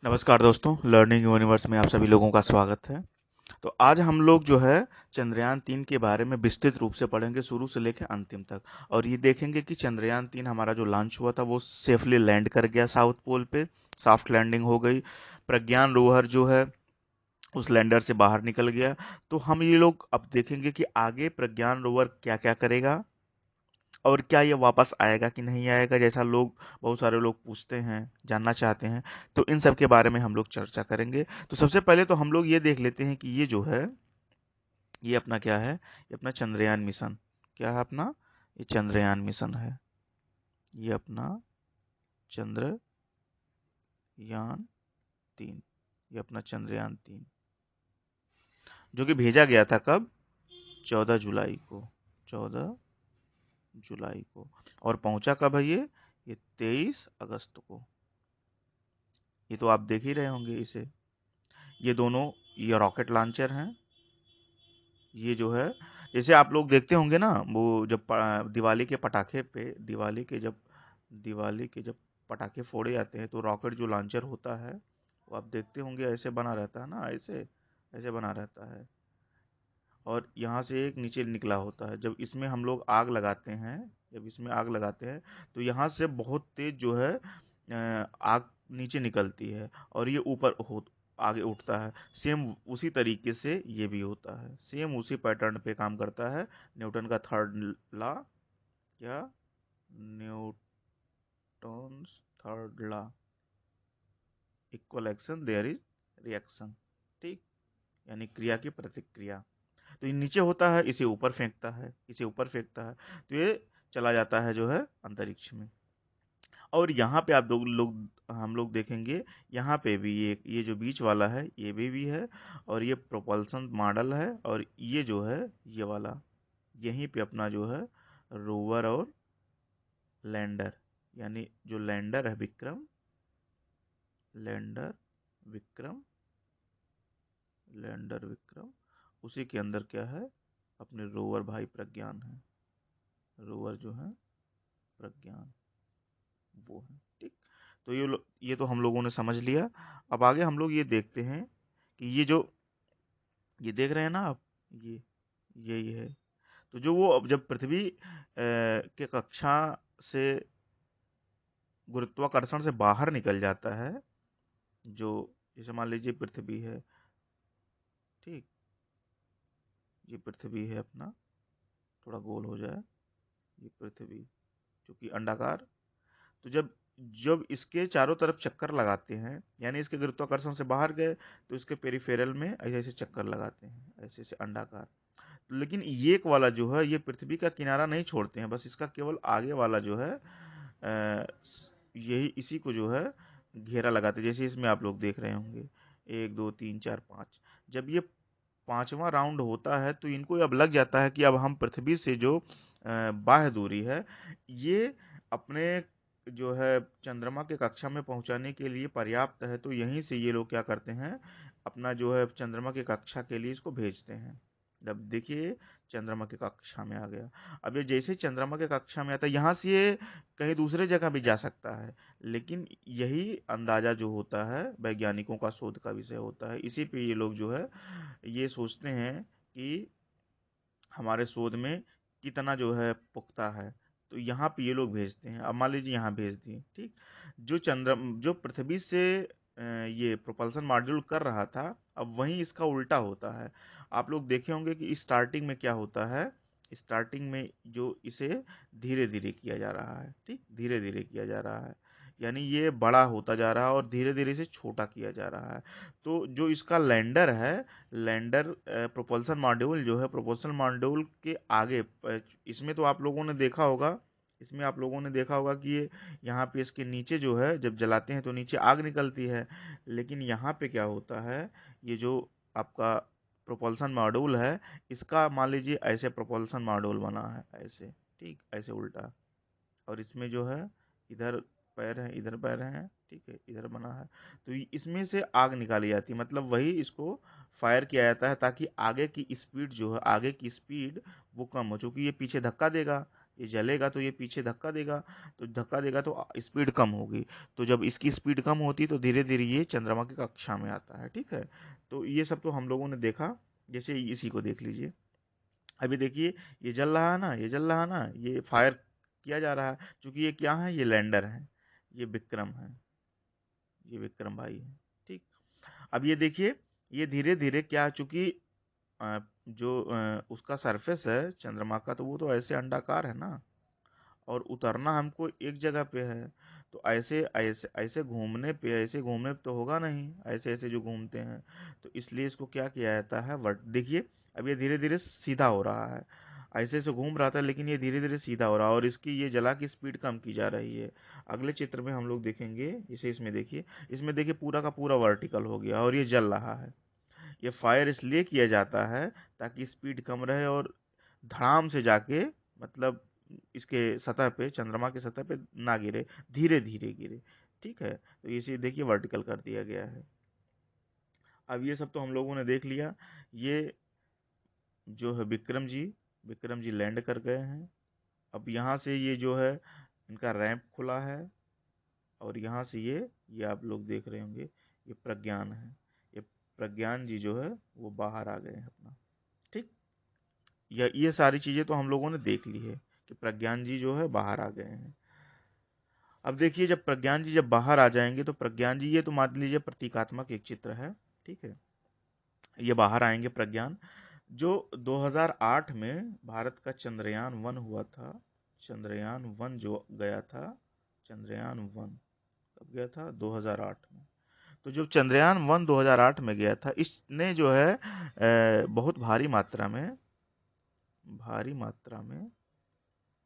नमस्कार दोस्तों, learning universe में आप सभी लोगों का स्वागत है। तो आज हम लोग जो है चंद्रयान 3 के बारे में विस्तृत रूप से पढ़ेंगे शुरू से लेकर अंतिम तक। और ये देखेंगे कि चंद्रयान 3 हमारा जो लॉन्च हुआ था वो सेफली लैंड कर गया साउथ पोल पे। सॉफ्ट लैंडिंग हो गई। प्रज्ञान रोवर जो है उस लैंडर से बाहर निकल गया। तो हम ये लोग अब देखेंगे कि आगे प्रज्ञान रोवर क्या क्या करेगा और क्या ये वापस आएगा कि नहीं आएगा, जैसा लोग बहुत सारे लोग पूछते हैं, जानना चाहते हैं। तो इन सब के बारे में हम लोग चर्चा करेंगे। तो सबसे पहले तो हम लोग ये देख लेते हैं कि ये जो है ये अपना क्या है। ये अपना चंद्रयान मिशन। क्या है अपना? ये चंद्रयान मिशन है। ये अपना चंद्रयान 3। ये अपना चंद्रयान 3 जो कि भेजा गया था कब? 14 जुलाई को। 14 जुलाई को। और पहुंचा कब है ये 23 अगस्त को। ये तो आप देख ही रहे होंगे इसे। ये दोनों ये रॉकेट लॉन्चर हैं। ये जो है जैसे आप लोग देखते होंगे ना, वो जब दिवाली के पटाखे पे दिवाली के जब पटाखे फोड़े जाते हैं तो रॉकेट जो लॉन्चर होता है वो आप देखते होंगे ऐसे बना रहता है ना, ऐसे ऐसे बना रहता है। और यहाँ से एक नीचे निकला होता है। जब इसमें हम लोग आग लगाते हैं, जब इसमें आग लगाते हैं तो यहाँ से बहुत तेज जो है आग नीचे निकलती है और ये ऊपर हो आगे उठता है। सेम उसी तरीके से ये भी होता है, सेम उसी पैटर्न पे काम करता है। न्यूटन का थर्ड लॉ। क्या? Newton's third law. Equal action there is reaction. ठीक। यानी क्रिया की प्रतिक्रिया। तो ये नीचे होता है, इसे ऊपर फेंकता है, इसे ऊपर फेंकता है। तो ये चला जाता है जो है अंतरिक्ष में। और यहाँ पे आप लोग हम लोग देखेंगे, यहाँ पे भी ये जो बीच वाला है ये भी है। और ये प्रोपल्सन मॉडल है। और ये जो है ये वाला, यहीं पे अपना जो है रोवर और लैंडर, यानी जो लैंडर है विक्रम, लैंडर विक्रम, लैंडर विक्रम, उसी के अंदर क्या है? अपने रोवर भाई प्रज्ञान है। रोवर जो है प्रज्ञान, वो है। ठीक। तो ये तो हम लोगों ने समझ लिया। अब आगे हम लोग ये देखते हैं कि ये जो ये देख रहे हैं ना आप, ये यही है। तो जो वो अब जब पृथ्वी के कक्षा से गुरुत्वाकर्षण से बाहर निकल जाता है, जो जैसे मान लीजिए पृथ्वी है। ठीक। ये पृथ्वी है अपना, थोड़ा गोल हो जाए। ये पृथ्वी जो कि अंडाकार। तो जब जब इसके चारों तरफ चक्कर लगाते हैं, यानी इसके गुरुत्वाकर्षण से बाहर गए, तो इसके पेरिफेरल में ऐसे ऐसे चक्कर लगाते हैं, ऐसे ऐसे अंडाकार। लेकिन ये एक वाला जो है ये पृथ्वी का किनारा नहीं छोड़ते हैं, बस इसका केवल आगे वाला जो है यही इसी को जो है घेरा लगाते हैं। जैसे इसमें आप लोग देख रहे होंगे 1 2 3 4 5। जब ये पांचवा राउंड होता है तो इनको अब लग जाता है कि अब हम पृथ्वी से जो बाह्य दूरी है ये अपने जो है चंद्रमा के कक्षा में पहुंचाने के लिए पर्याप्त है। तो यहीं से ये लोग क्या करते हैं, अपना जो है चंद्रमा की कक्षा के लिए इसको भेजते हैं। जब देखिए चंद्रमा की कक्षा में आ गया। अब ये जैसे चंद्रमा के कक्षा में आता है, यहाँ से ये कहीं दूसरे जगह भी जा सकता है। लेकिन यही अंदाजा जो होता है वैज्ञानिकों का शोध का विषय होता है। इसी पे ये लोग जो है ये सोचते हैं कि हमारे शोध में कितना जो है पुख्ता है। तो यहाँ पे ये लोग भेजते हैं। अब मान लीजिए यहाँ भेज दिए। ठीक। जो पृथ्वी से ये प्रोपल्सन मॉड्यूल कर रहा था, अब वहीं इसका उल्टा होता है। आप लोग देखे होंगे कि स्टार्टिंग में क्या होता है। स्टार्टिंग में जो इसे धीरे धीरे किया जा रहा है। ठीक, धीरे धीरे किया जा रहा है, यानी ये बड़ा होता जा रहा है और धीरे धीरे इसे छोटा किया जा रहा है। तो जो इसका लैंडर है, लैंडर प्रोपल्सन मॉड्यूल जो है, प्रोपल्सन मॉड्यूल के आगे इसमें तो आप लोगों ने देखा होगा, इसमें आप लोगों ने देखा होगा कि ये यहाँ पे इसके नीचे जो है जब जलाते हैं तो नीचे आग निकलती है। लेकिन यहाँ पे क्या होता है, ये जो आपका प्रोपल्सन मॉड्यूल है, इसका मान लीजिए ऐसे प्रोपल्सन मॉड्यूल बना है, ऐसे। ठीक, ऐसे उल्टा। और इसमें जो है इधर पैर है, इधर पैर है। ठीक है, इधर बना है। तो इसमें से आग निकाली जाती है, मतलब वही इसको फायर किया जाता है ताकि आगे की स्पीड जो है, आगे की स्पीड वो कम हो, चूंकि ये पीछे धक्का देगा, ये जलेगा तो ये पीछे धक्का देगा, तो धक्का देगा तो स्पीड कम होगी, तो जब इसकी स्पीड कम होती है तो धीरे धीरे ये चंद्रमा की कक्षा में आता है। ठीक है, तो ये सब तो हम लोगों ने देखा। जैसे इसी को देख लीजिए, अभी देखिए ये जल रहा है ना, ये जल रहा है ना, ये फायर किया जा रहा है, क्योंकि ये क्या है, ये लैंडर है, ये विक्रम है, ये विक्रम भाई है। ठीक, अब ये देखिए, ये धीरे धीरे क्या, चूंकि जो उसका सरफेस है चंद्रमा का, तो वो तो ऐसे अंडाकार है ना, और उतरना हमको एक जगह पे है, तो ऐसे ऐसे ऐसे घूमने पे, ऐसे घूमने पे तो होगा नहीं, ऐसे ऐसे जो घूमते हैं, तो इसलिए इसको क्या किया जाता है, वर्ट, देखिए अब ये धीरे धीरे सीधा हो रहा है, ऐसे ऐसे घूम रहा था लेकिन ये धीरे धीरे सीधा हो रहा है, और इसकी ये जला की स्पीड कम की जा रही है। अगले चित्र में हम लोग देखेंगे, इसे इसमें देखिए, इसमें देखिए पूरा का पूरा वर्टिकल हो गया और ये जल रहा है। ये फायर इसलिए किया जाता है ताकि स्पीड कम रहे और धड़ाम से जाके, मतलब इसके सतह पे, चंद्रमा के सतह पे ना गिरे, धीरे धीरे गिरे। ठीक है, तो इसे देखिए वर्टिकल कर दिया गया है। अब ये सब तो हम लोगों ने देख लिया। ये जो है विक्रम जी लैंड कर गए हैं। अब यहाँ से ये जो है इनका रैंप खुला है, और यहाँ से ये आप लोग देख रहे होंगे, ये प्रज्ञान है, ये प्रज्ञान जी जो है वो बाहर आ गए हैं अपना। ठीक, ये सारी चीजें तो हम लोगों ने देख ली है कि प्रज्ञान जी जो है बाहर आ गए हैं। अब देखिए, जब प्रज्ञान जी जब बाहर आ जाएंगे तो प्रज्ञान जी, ये तो मान लीजिए प्रतीकात्मक एक चित्र है। ठीक है, ये बाहर आएंगे प्रज्ञान। जो 2008 में भारत का चंद्रयान 1 हुआ था, चंद्रयान 1 जो गया था, चंद्रयान 1 कब गया था, 2008 में। तो जो चंद्रयान 1 2008 में गया था, इसने जो है बहुत भारी मात्रा में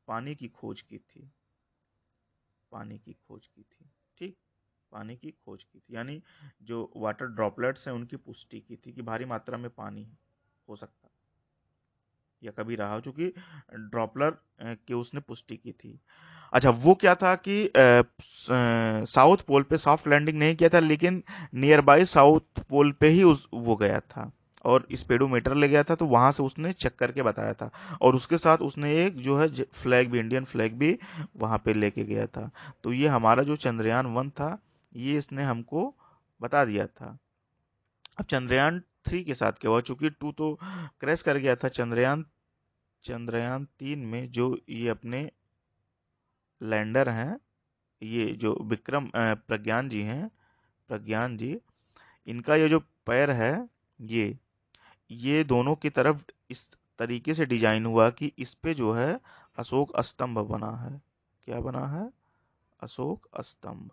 पानी की खोज की थी, पानी की खोज की थी। ठीक, पानी की खोज की थी, यानी जो वाटर ड्रॉपलेट्स हैं उनकी पुष्टि की थी कि भारी मात्रा में पानी हो सकता या कभी रहा हो, चूंकि ड्रॉपलर की उसने पुष्टि की थी। अच्छा, वो क्या था कि साउथ पोल पे सॉफ्ट लैंडिंग नहीं किया था, लेकिन नियर बाई साउथ पोल पे ही वो गया था, और स्पेडोमीटर ले गया था, तो वहां से उसने चेक करके बताया था, और उसके साथ उसने एक जो है फ्लैग भी, इंडियन फ्लैग भी वहां पे लेके गया था। तो ये हमारा जो चंद्रयान 1 था, ये इसने हमको बता दिया था। अब चंद्रयान 3 के साथ क्या हुआ, चूंकि 2 तो क्रैश कर गया था, चंद्रयान 3 में जो ये अपने लैंडर हैं, ये जो प्रज्ञान जी हैं, प्रज्ञान जी, इनका ये जो पैर है, ये ये दोनों की तरफ इस तरीके से डिजाइन हुआ कि इस पे जो है अशोक स्तंभ बना है। क्या बना है, अशोक स्तंभ,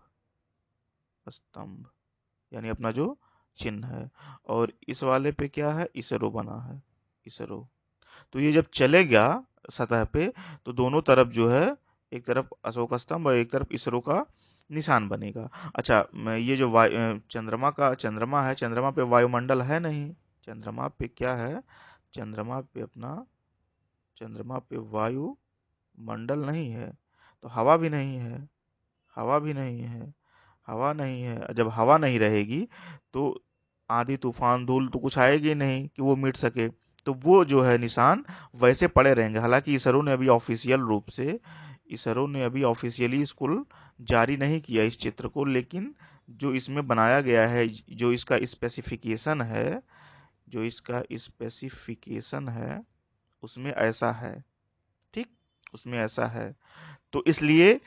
स्तंभ यानी अपना जो चिन्ह है, और इस वाले पे क्या है, इसरो बना है, इसरो। तो ये जब चलेगा सतह पे, तो दोनों तरफ जो है, एक तरफ अशोक स्तंभ और एक तरफ इसरो का निशान बनेगा। अच्छा, ये जो चंद्रमा है, चंद्रमा पे वायुमंडल है नहीं, चंद्रमा पे क्या है, चंद्रमा पे अपना, चंद्रमा पे वायु मंडल नहीं है, तो हवा भी नहीं है, हवा भी नहीं है, हवा नहीं है। जब हवा नहीं रहेगी तो आंधी तूफान धूल तो कुछ आएगी नहीं कि वो मिट सके, तो वो जो है निशान वैसे पड़े रहेंगे। हालांकि इसरो ने अभी ऑफिशियली इसको जारी नहीं किया इस चित्र को, लेकिन जो इसमें बनाया गया है, जो इसका स्पेसिफिकेशन है, जो इसका स्पेसिफिकेशन है उसमें ऐसा है। ठीक, उसमें ऐसा है, तो इसलिए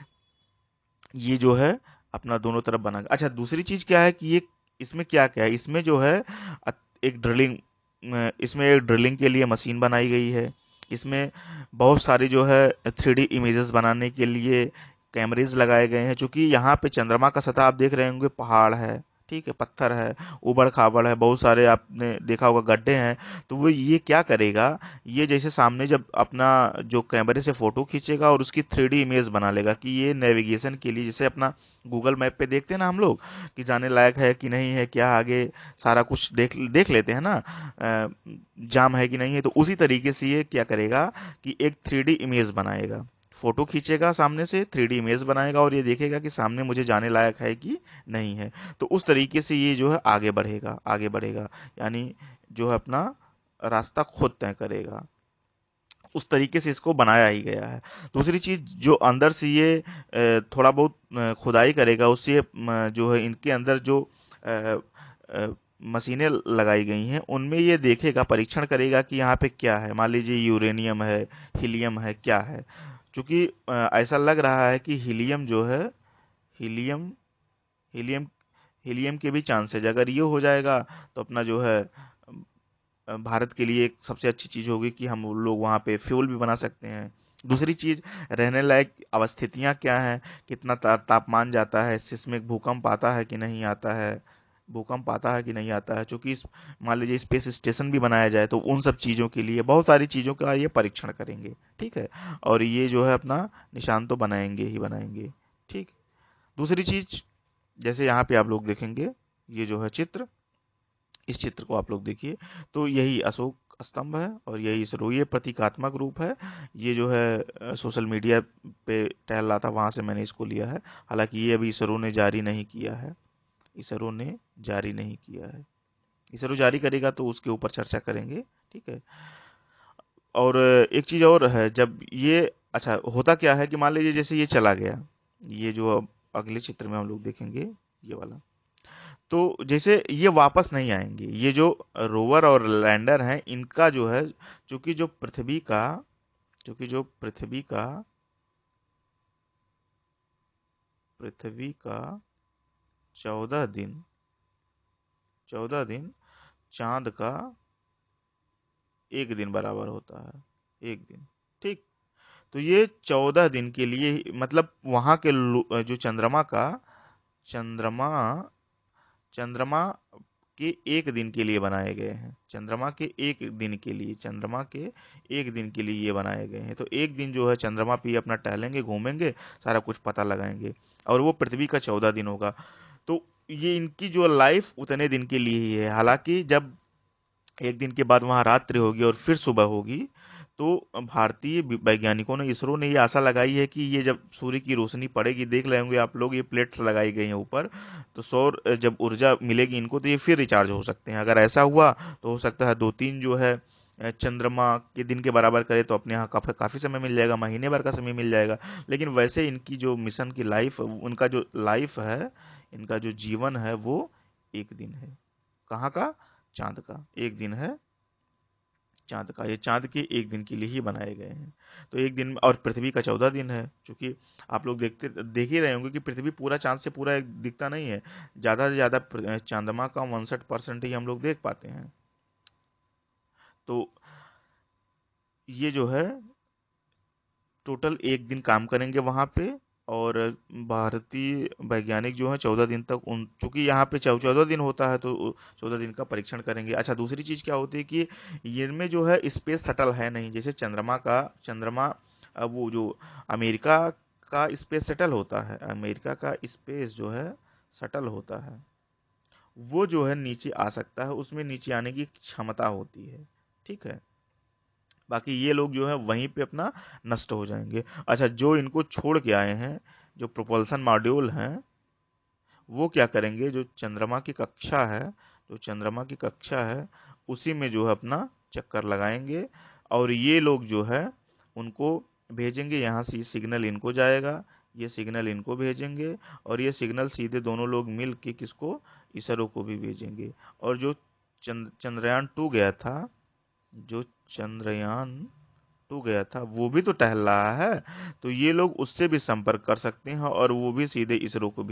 ये जो है अपना दोनों तरफ बना। अच्छा, दूसरी चीज क्या है कि ये इसमें क्या क्या है, इसमें जो है एक ड्रिलिंग, इसमें एक ड्रिलिंग के लिए मशीन बनाई गई है। इसमें बहुत सारी जो है 3D इमेजेस बनाने के लिए कैमरेज लगाए गए हैं, क्योंकि यहाँ पे चंद्रमा का सतह आप देख रहे होंगे, पहाड़ है, ठीक है, पत्थर है, उबड़ खाबड़ है, बहुत सारे आपने देखा होगा गड्ढे हैं। तो वो ये क्या करेगा, ये जैसे सामने जब अपना जो कैमरे से फोटो खींचेगा और उसकी 3D इमेज बना लेगा कि ये नेविगेशन के लिए, जैसे अपना गूगल मैप पे देखते हैं ना हम लोग कि जाने लायक है कि नहीं है, क्या आगे सारा कुछ देख देख लेते हैं ना, जाम है कि नहीं है, तो उसी तरीके से ये क्या करेगा कि एक 3D इमेज बनाएगा, फोटो खींचेगा सामने से, 3D इमेज बनाएगा, और ये देखेगा कि सामने मुझे जाने लायक है कि नहीं है। तो उस तरीके से ये जो है आगे बढ़ेगा, आगे बढ़ेगा, यानी जो है अपना रास्ता खुद तय करेगा। उस तरीके से इसको बनाया ही गया है। दूसरी चीज, जो अंदर से ये थोड़ा बहुत खुदाई करेगा, उससे जो है इनके अंदर जो अ, अ, मशीनें लगाई गई हैं, उनमें ये देखेगा, परीक्षण करेगा कि यहाँ पे क्या है। मान लीजिए यूरेनियम है, हीलियम है, क्या है। क्योंकि ऐसा लग रहा है कि हीलियम जो है, हीलियम हीलियम हीलियम के भी चांसेज, अगर ये हो जाएगा तो अपना जो है भारत के लिए एक सबसे अच्छी चीज होगी कि हम लोग वहाँ पे फ्यूल भी बना सकते हैं। दूसरी चीज, रहने लायक अवस्थितियाँ क्या हैं, कितना तापमान जाता है, सिस्मिक भूकंप आता है कि नहीं आता है, भूकंप आता है कि नहीं आता है। चूंकि मान लीजिए स्पेस स्टेशन भी बनाया जाए, तो उन सब चीजों के लिए बहुत सारी चीजों का ये परीक्षण करेंगे, ठीक है। और ये जो है अपना निशान तो बनाएंगे ही बनाएंगे, ठीक। दूसरी चीज, जैसे यहाँ पे आप लोग देखेंगे, ये जो है चित्र, इस चित्र को आप लोग देखिए, तो यही अशोक स्तंभ है और यही इसरो, ये प्रतीकात्मक रूप है। ये जो है सोशल मीडिया पे टहल रहा था, वहां से मैंने इसको लिया है। हालांकि ये अभी इसरो ने जारी नहीं किया है, इसरो ने जारी नहीं किया है। इसरो जारी करेगा तो उसके ऊपर चर्चा करेंगे, ठीक है। और एक चीज और है, जब ये, अच्छा होता क्या है कि मान लीजिए जैसे ये चला गया, ये जो अब अगले चित्र में हम लोग देखेंगे, ये वाला, तो जैसे ये वापस नहीं आएंगे, ये जो रोवर और लैंडर हैं, इनका जो है, चूंकि जो पृथ्वी का चूंकि जो पृथ्वी का 14 दिन 14 दिन चांद का 1 दिन बराबर होता है, 1 दिन, ठीक। तो ये 14 दिन के लिए, मतलब वहां के जो चंद्रमा चंद्रमा के 1 दिन के लिए बनाए गए हैं, चंद्रमा के एक दिन के लिए ये बनाए गए हैं। तो 1 दिन जो है चंद्रमा पे ये अपना टहलेंगे, घूमेंगे, सारा कुछ पता लगाएंगे, और वो पृथ्वी का 14 दिन होगा। तो ये इनकी जो लाइफ उतने दिन के लिए ही है। हालांकि जब 1 दिन के बाद वहां रात्रि होगी और फिर सुबह होगी, तो भारतीय वैज्ञानिकों ने, इसरो ने ये आशा लगाई है कि ये जब सूर्य की रोशनी पड़ेगी, देख रहे होंगे आप लोग, ये प्लेट्स लगाई गई हैं ऊपर, तो सौर जब ऊर्जा मिलेगी इनको, तो ये फिर रिचार्ज हो सकते हैं। अगर ऐसा हुआ तो हो सकता है 2-3 जो है चंद्रमा के दिन के बराबर करे, तो अपने यहाँ काफी समय मिल जाएगा, महीने भर का समय मिल जाएगा। लेकिन वैसे इनकी जो मिशन की लाइफ, उनका जो लाइफ है, इनका जो जीवन है, वो 1 दिन है। कहाँ का? चांद का 1 दिन है, चांद का। ये चांद के 1 दिन के लिए ही बनाए गए हैं। तो 1 दिन, और पृथ्वी का 14 दिन है। क्योंकि आप लोग देख ही रहे होंगे कि पृथ्वी पूरा चांद से पूरा दिखता नहीं है, ज्यादा से ज्यादा चंद्रमा का 59% ही हम लोग देख पाते हैं। तो ये जो है टोटल 1 दिन काम करेंगे वहां पे। और भारतीय वैज्ञानिक जो है 14 दिन तक, उन चूंकि यहाँ पे 14 दिन होता है, तो 14 दिन का परीक्षण करेंगे। अच्छा, दूसरी चीज क्या होती है कि इनमें जो है स्पेस शटल है नहीं, जैसे चंद्रमा, वो जो अमेरिका का स्पेस शटल होता है, अमेरिका का स्पेस जो है शटल होता है, वो जो है नीचे आ सकता है, उसमें नीचे आने की क्षमता होती है, ठीक है। बाकी ये लोग जो है वहीं पे अपना नष्ट हो जाएंगे। अच्छा, जो इनको छोड़ के आए हैं, जो प्रोपल्सन मॉड्यूल हैं, वो क्या करेंगे, जो चंद्रमा की कक्षा है, उसी में जो है अपना चक्कर लगाएंगे। और ये लोग जो है उनको भेजेंगे, यहाँ से सिग्नल इनको जाएगा, ये सिग्नल इनको भेजेंगे, और ये सिग्नल सीधे दोनों लोग मिल के किसको, इसरो को भी भेजेंगे। और जो चंद्रयान 2 गया था, जो चंद्रयान टू गया था, वो भी तो टहल रहा है। तो ये लोग उससे भी संपर्क कर सकते हैं, और वो भी सीधे इसरो को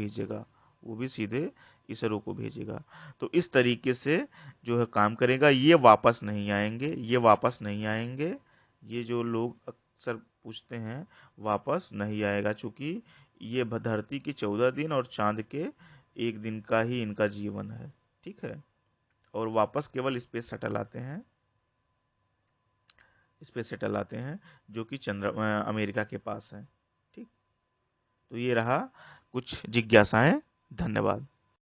भेजेगा। तो इस तरीके से जो है काम करेगा। ये वापस नहीं आएंगे। ये जो लोग अक्सर पूछते हैं, वापस नहीं आएगा, चूंकि ये धरती के 14 दिन और चांद के 1 दिन का ही इनका जीवन है, ठीक है। और वापस केवल स्पेस शटल आते हैं, जो कि अमेरिका के पास है, ठीक। तो ये रहा कुछ जिज्ञासाएं। धन्यवाद।